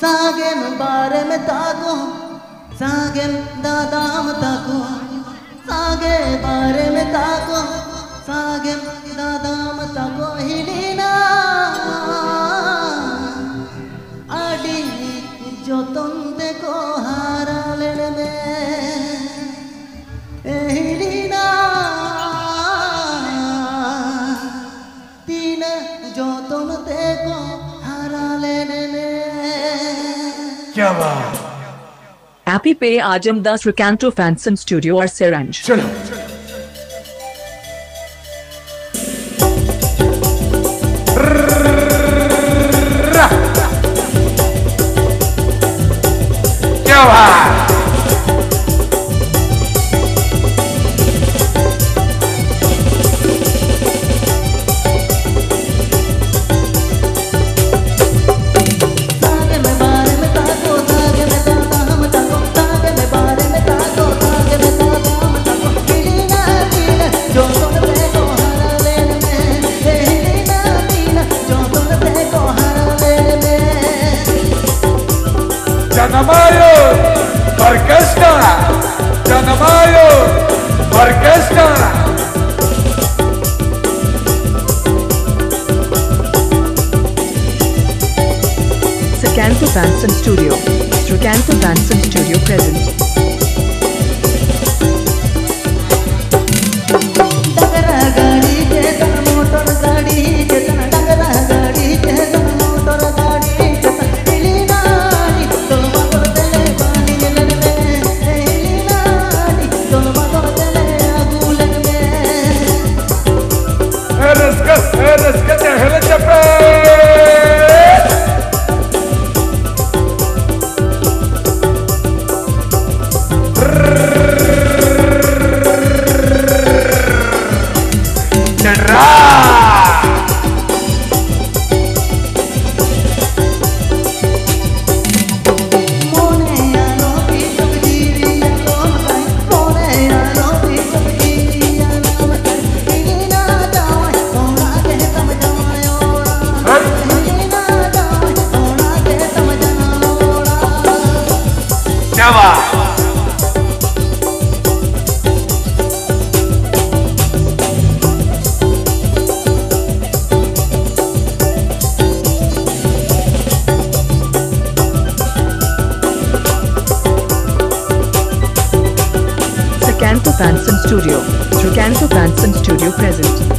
Sagem bare me tago, sagem dadam tago, sage bare me tago, sagem dadam tago hilina, adi joton deko haralen me, hilina, tina joton deko haralen me. क्या बात Happy Pay Ajam Das Recanto Fanson Studio और Seranj चलो क्या बात Janamayo Orquesta Janamayo Orquesta Recanto Fanson Studio Recanto Fanson Studio present Recanto Fanson Studio Recanto Fanson Studio present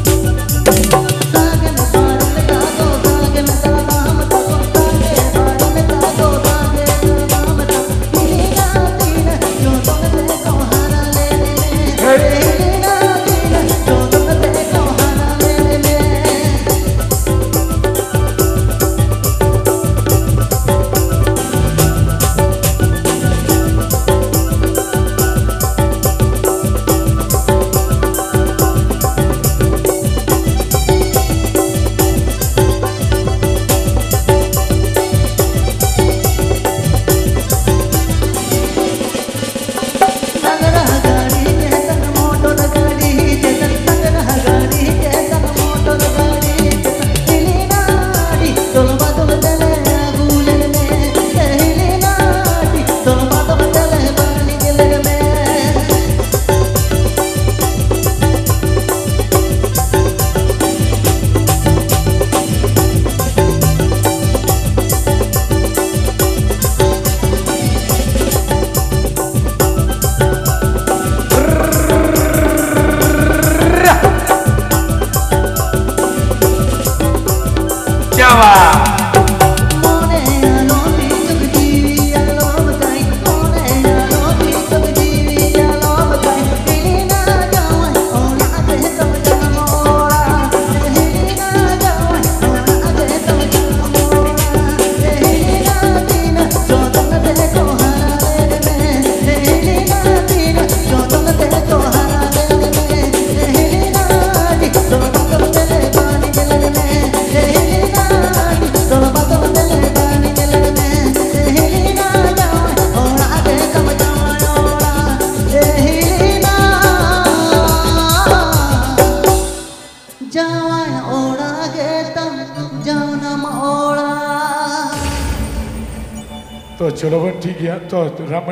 तो चलो बन ठीक है तो रामन